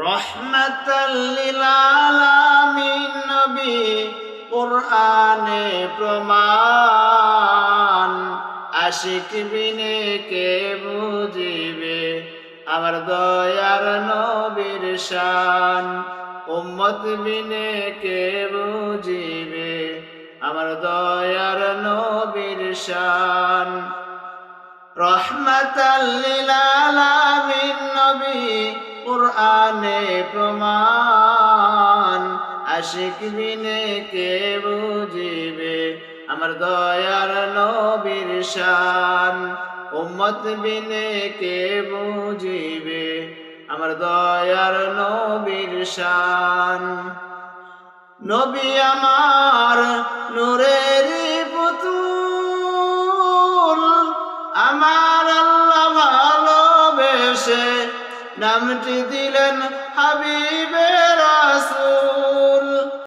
রহমাতাল লিল আলামিন নবী কুরআনে প্রমাণ, আশিক বিনে কে বুঝিবে আমার দয়ার নবীর শান। উম্মত বিনে কে বুঝিবে আমার দয়ার নবীর শান। রহমাতাল লিল আলামিন নবী কুরআনে প্রমাণ, আশিক বিনে কে বুঝিবে আমার দয়ার নবীর শান। উম্মত বিনে কে বুঝিবে আমার দয়ার নবীর শান। নবী আমার নূরের পুতুল, আমার আল্লাহ ভালোবেসে নামটি দিলেন হাবিবে